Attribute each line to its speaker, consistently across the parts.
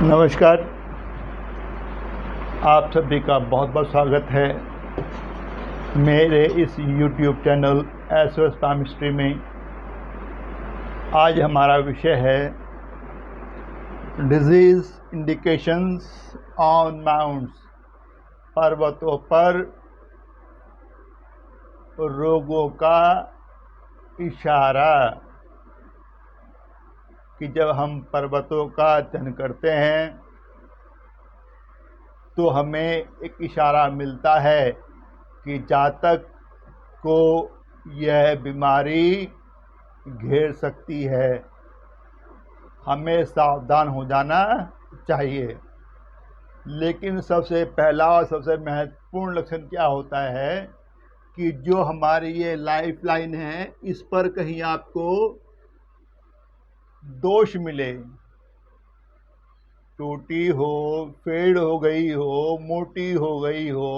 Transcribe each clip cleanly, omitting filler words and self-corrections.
Speaker 1: नमस्कार। आप सभी का बहुत बहुत स्वागत है मेरे इस YouTube चैनल एसओएस केमिस्ट्री में। आज हमारा विषय है डिजीज़ इंडिकेशंस ऑन माउंट्स, पर्वतों पर रोगों का इशारा। कि जब हम पर्वतों का अध्ययन करते हैं तो हमें एक इशारा मिलता है कि जातक को यह बीमारी घेर सकती है, हमें सावधान हो जाना चाहिए। लेकिन सबसे पहला और सबसे महत्वपूर्ण लक्षण क्या होता है कि जो हमारी ये लाइफ लाइन है इस पर कहीं आपको दोष मिले, टूटी हो, फेड हो गई हो, मोटी हो गई हो,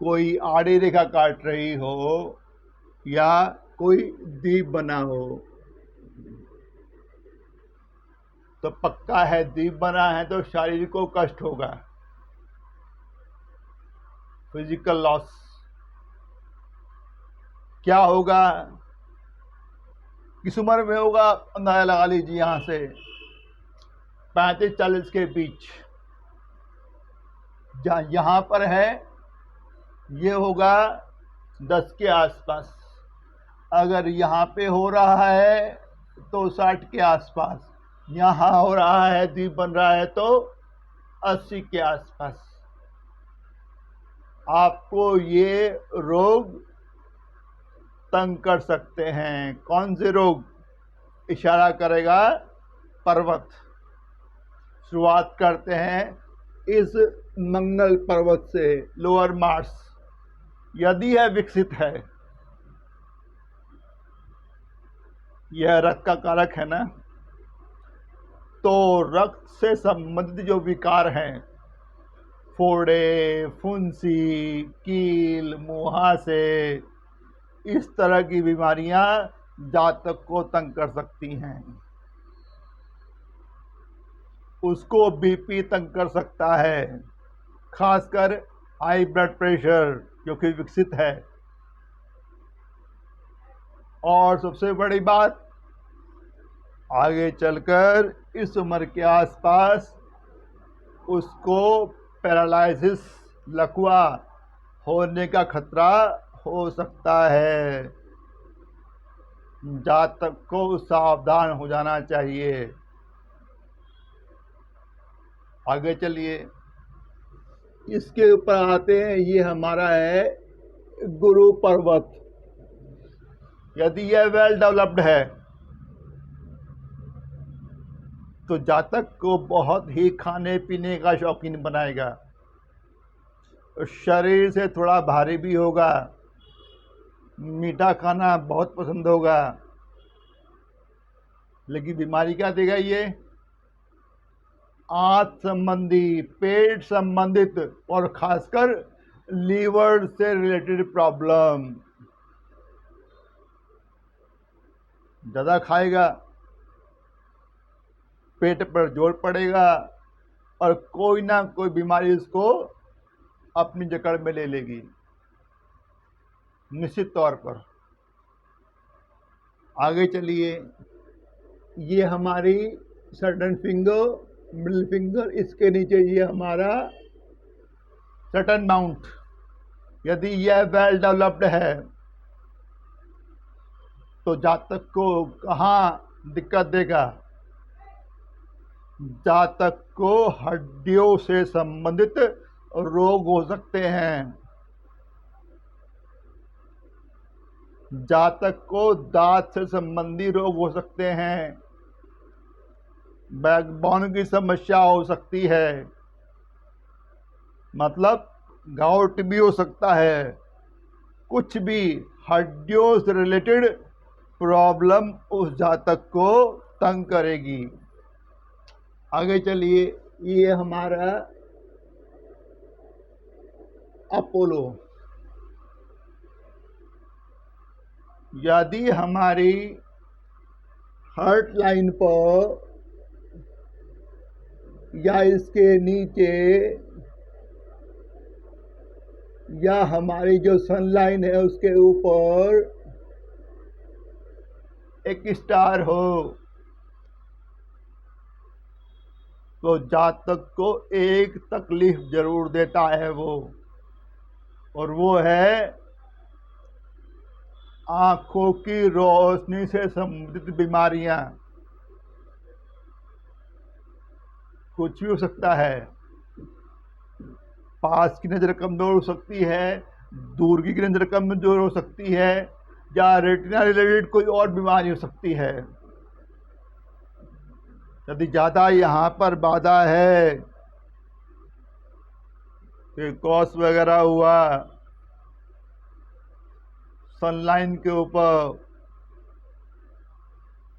Speaker 1: कोई आड़ी रेखा काट रही हो या कोई दीप बना हो, तो पक्का है दीप बना है तो शारीरिक को कष्ट होगा, फिजिकल लॉस। क्या होगा, किस उम्र में होगा, अंदाजा लगा लीजिए। यहाँ से 35-40 के बीच जहाँ यहाँ पर है ये होगा 10 के आसपास। अगर यहाँ पे हो रहा है तो 60 के आसपास, यहाँ हो रहा है द्वीप बन रहा है तो 80 के आसपास। आपको ये रोग तंग कर सकते हैं। कौन से रोग? इशारा करेगा पर्वत। शुरुआत करते हैं इस मंगल पर्वत से, लोअर मार्स। यदि यह विकसित है, यह रक्त का कारक है ना, तो रक्त से संबंधित जो विकार हैं, फोड़े, फुंसी, कील, मुहासे, इस तरह की बीमारियां जातक को तंग कर सकती हैं। उसको बीपी तंग कर सकता है, खासकर हाई ब्लड प्रेशर जो कि विकसित है। और सबसे बड़ी बात, आगे चलकर इस उम्र के आसपास उसको पैरालिसिस, लकवा होने का खतरा हो सकता है। जातक को सावधान हो जाना चाहिए। आगे चलिए, इसके ऊपर आते हैं। ये हमारा है गुरु पर्वत। यदि यह वेल डेवलप्ड है तो जातक को बहुत ही खाने पीने का शौकीन बनाएगा। शरीर से थोड़ा भारी भी होगा, मीठा खाना बहुत पसंद होगा। लेकिन बीमारी क्या देगा ये? आंत संबंधी, पेट संबंधित और खासकर लीवर से रिलेटेड प्रॉब्लम। ज़्यादा खाएगा, पेट पर जोर पड़ेगा और कोई ना कोई बीमारी उसको अपनी जकड़ में ले लेगी निश्चित तौर पर। आगे चलिए, ये हमारी सटर्न फिंगर, मिडिल फिंगर, इसके नीचे ये हमारा सटर्न माउंट। यदि यह वेल डेवलप्ड है तो जातक को कहाँ दिक्कत देगा? जातक को हड्डियों से संबंधित रोग हो सकते हैं। जातक को दांत से संबंधी रोग हो सकते हैं। बैकबोन की समस्या हो सकती है, मतलब गाउट भी हो सकता है। कुछ भी हड्डियों से रिलेटेड प्रॉब्लम उस जातक को तंग करेगी। आगे चलिए, ये हमारा अपोलो। यदि हमारी हार्ट लाइन पर या इसके नीचे या हमारी जो सनलाइन है उसके ऊपर एक स्टार हो, तो जातक को एक तकलीफ जरूर देता है वो, और वो है आंखों की रोशनी से संबंधित बीमारियां। कुछ भी हो सकता है, पास की नज़र कमज़ोर हो सकती है, दूर की नज़र कमज़ोर हो सकती है, या रेटिना रिलेटेड कोई और बीमारी हो सकती है। यदि ज़्यादा यहाँ पर बाधा है कि कॉस वगैरह हुआ सनलाइन के ऊपर,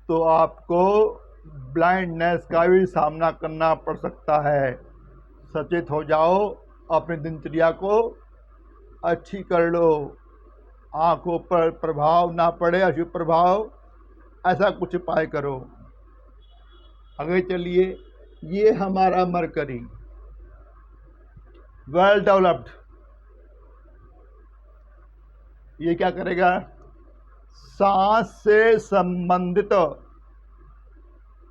Speaker 1: तो आपको ब्लाइंडनेस का भी सामना करना पड़ सकता है। सचेत हो जाओ, अपनी दिनचर्या को अच्छी कर लो, आंखों पर प्रभाव ना पड़े, अशुभ प्रभाव, ऐसा कुछ उपाय करो। आगे चलिए, ये हमारा मरकरी वेल डेवलप्ड, ये क्या करेगा? सांस से संबंधित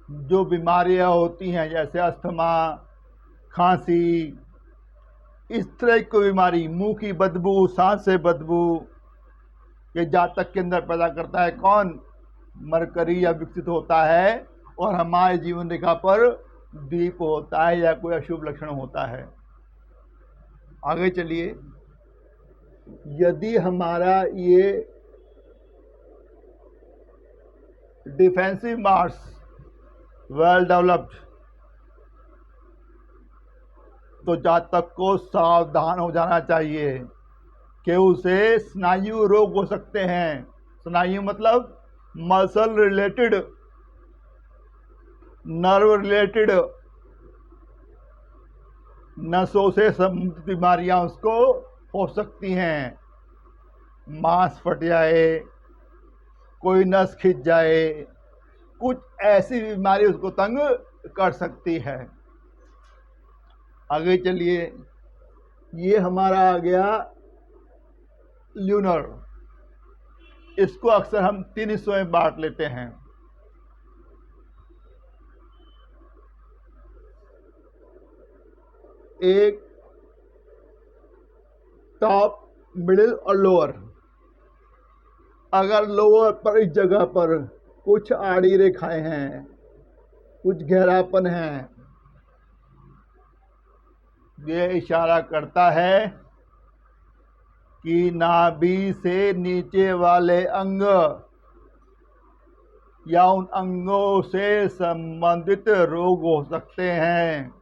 Speaker 1: जो बीमारियां होती हैं, जैसे अस्थमा, खांसी, इस तरह की बीमारी, मुंह की बदबू, सांस से बदबू, ये जातक के अंदर पैदा करता है कौन? मरकरी, या विकसित होता है और हमारे जीवन रेखा पर दीप होता है या कोई अशुभ लक्षण होता है। आगे चलिए, यदि हमारा ये डिफेंसिव मार्स वेल डेवलप्ड, तो जातक को सावधान हो जाना चाहिए कि उसे स्नायु रोग हो सकते हैं। स्नायु मतलब मसल रिलेटेड, नर्व रिलेटेड, नसों से संबंधित बीमारियां उसको हो सकती हैं। मांस फट जाए, कोई नस खिंच जाए, कुछ ऐसी बीमारी उसको तंग कर सकती है। आगे चलिए, ये हमारा आ गया ल्यूनर। इसको अक्सर हम 3 हिस्सों में बांट लेते हैं। एक टॉप, मिडिल और लोअर। अगर लोअर पर इस जगह पर कुछ आड़ी रेखाएं हैं, कुछ गहरापन है, ये इशारा करता है कि नाभि से नीचे वाले अंग या उन अंगों से संबंधित रोग हो सकते हैं।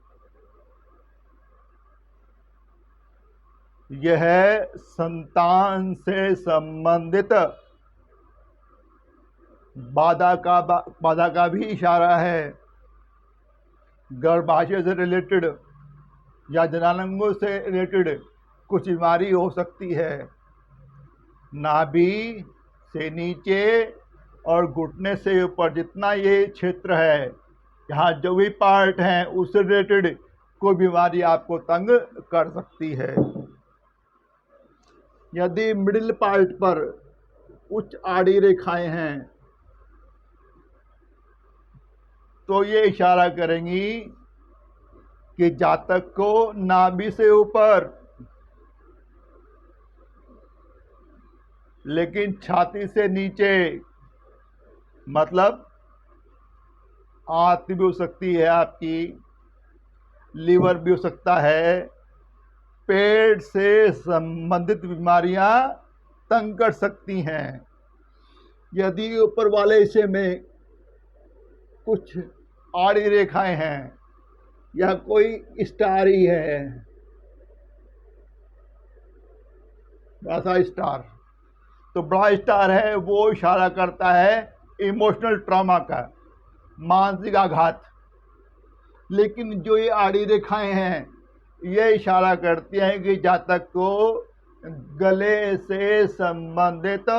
Speaker 1: यह संतान से संबंधित बाधा का भी इशारा है। गर्भाशय से रिलेटेड या जनांगों से रिलेटेड कुछ बीमारी हो सकती है। नाभि से नीचे और घुटने से ऊपर जितना ये क्षेत्र है, यहाँ जो भी पार्ट हैं उससे रिलेटेड कोई बीमारी आपको तंग कर सकती है। यदि मिडिल पार्ट पर उच्च आड़ी रेखाएं हैं, तो ये इशारा करेंगी कि जातक को नाभि से ऊपर, लेकिन छाती से नीचे, मतलब आंत भी हो सकती है आपकी, लीवर भी हो सकता है, पेट से संबंधित बीमारियां तंग कर सकती हैं। यदि ऊपर वाले हिस्से में कुछ आड़ी रेखाएं हैं या कोई स्टार ही है, ऐसा स्टार, तो बड़ा स्टार है, वो इशारा करता है इमोशनल ट्रॉमा का, मानसिक आघात। लेकिन जो ये आड़ी रेखाएं हैं, ये इशारा करती हैं कि जातक को गले से संबंधित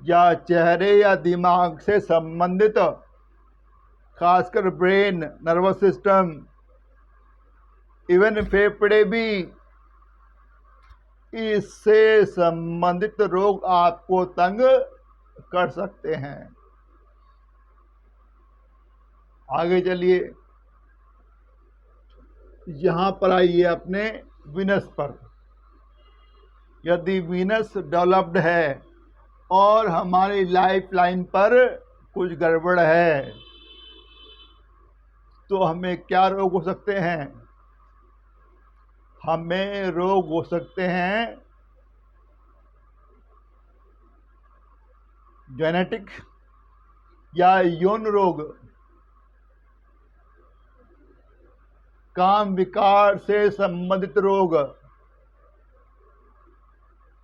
Speaker 1: या चेहरे या दिमाग से संबंधित खासकर ब्रेन, नर्वस सिस्टम, इवन फेफड़े भी, इससे संबंधित रोग आपको तंग कर सकते हैं। आगे चलिए, यहां पर आइए अपने वीनस पर। यदि वीनस डेवलप्ड है और हमारी लाइफ लाइन पर कुछ गड़बड़ है तो हमें क्या रोग हो सकते हैं? हमें रोग हो सकते हैं जेनेटिक या यौन रोग, काम विकार से संबंधित रोग,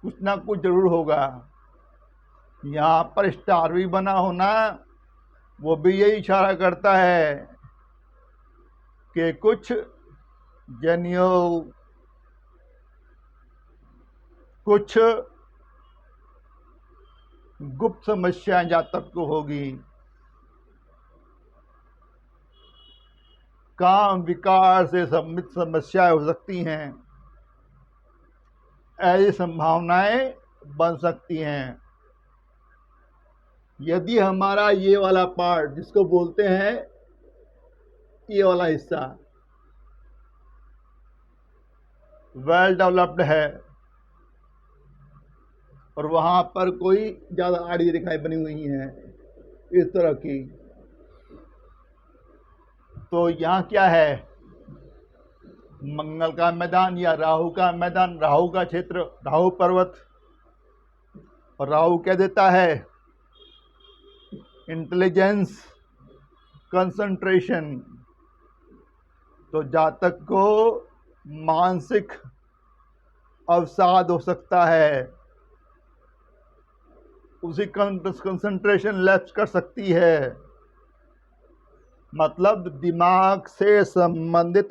Speaker 1: कुछ ना कुछ जरूर होगा। यहाँ पर स्टार भी बना होना वो भी यही इशारा करता है कि कुछ जनियों, कुछ गुप्त समस्याएं जातक को होगी। काम विकार से संबंधित समस्याएं हो सकती हैं, ऐसी संभावनाएं बन सकती हैं। यदि हमारा ये वाला पार्ट, जिसको बोलते हैं ये वाला हिस्सा, वेल डेवलप्ड है और वहां पर कोई ज्यादा आड़ी रेखाएं बनी हुई हैं इस तरह की, तो यहाँ क्या है? मंगल का मैदान या राहु का मैदान, राहु का क्षेत्र, राहु पर्वत। और राहु क्या देता है? Intelligence, concentration. तो जातक को मानसिक अवसाद हो सकता है, उसी कंसंट्रेशन लैप्स कर सकती है। मतलब दिमाग से संबंधित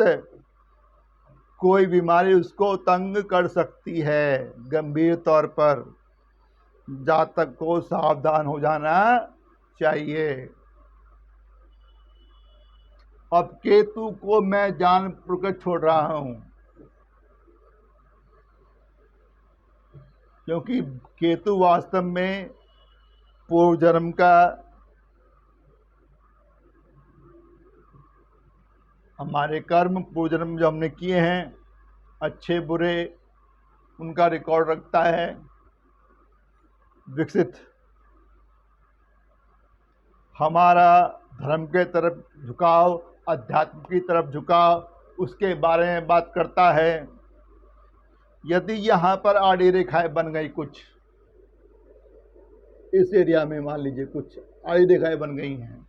Speaker 1: कोई बीमारी उसको तंग कर सकती है गंभीर तौर पर। जातक को सावधान हो जाना चाहिए। अब केतु को मैं जानबूझकर छोड़ रहा हूं क्योंकि केतु वास्तव में पूर्व जन्म का, हमारे कर्म पूर्व जन्म जो हमने किए हैं अच्छे बुरे, उनका रिकॉर्ड रखता है विकसित। हमारा धर्म के तरफ झुकाव, अध्यात्म की तरफ झुकाव, उसके बारे में बात करता है। यदि यहाँ पर आड़ी रेखाएं बन गई, कुछ इस एरिया में मान लीजिए कुछ आड़ी रेखाएं बन गई हैं,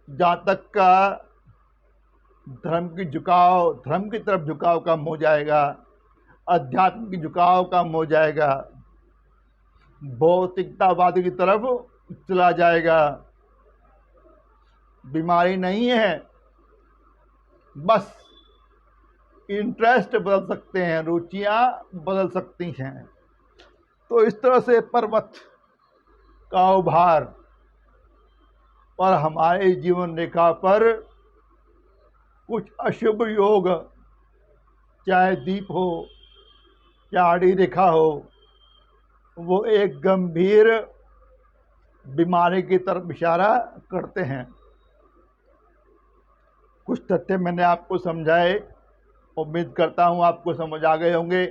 Speaker 1: जातक का धर्म की तरफ झुकाव कम हो जाएगा, अध्यात्म की झुकाव कम हो जाएगा, भौतिकतावाद की तरफ चला जाएगा। बीमारी नहीं है, बस इंटरेस्ट बदल सकते हैं, रुचियां बदल सकती हैं। तो इस तरह से पर्वत का उभार और हमारे जीवन रेखा पर कुछ अशुभ योग, चाहे दीप हो, चाहे आड़ी रेखा हो, वो एक गंभीर बीमारी की तरफ इशारा करते हैं। कुछ तथ्य मैंने आपको समझाए, उम्मीद करता हूँ आपको समझ आ गए होंगे,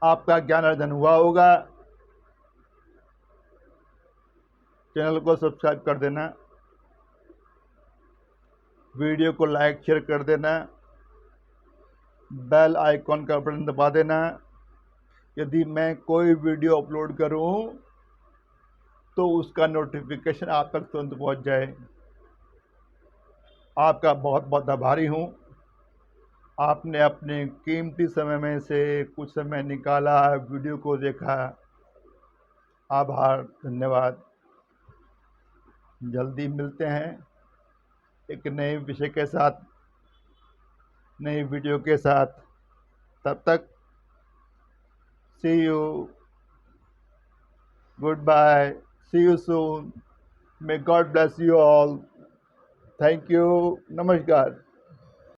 Speaker 1: आपका ज्ञान अर्जन हुआ होगा। चैनल को सब्सक्राइब कर देना, वीडियो को लाइक शेयर कर देना, बेल आइकॉन का बटन दबा देना। यदि मैं कोई वीडियो अपलोड करूं तो उसका नोटिफिकेशन आप तक तुरंत पहुंच जाए। आपका बहुत बहुत आभारी हूं, आपने अपने कीमती समय में से कुछ समय निकाला, वीडियो को देखा। आभार, धन्यवाद। जल्दी मिलते हैं एक नए विषय के साथ, नई वीडियो के साथ। तब तक see you, goodbye, see you soon. May God bless you all. Thank you. नमस्कार।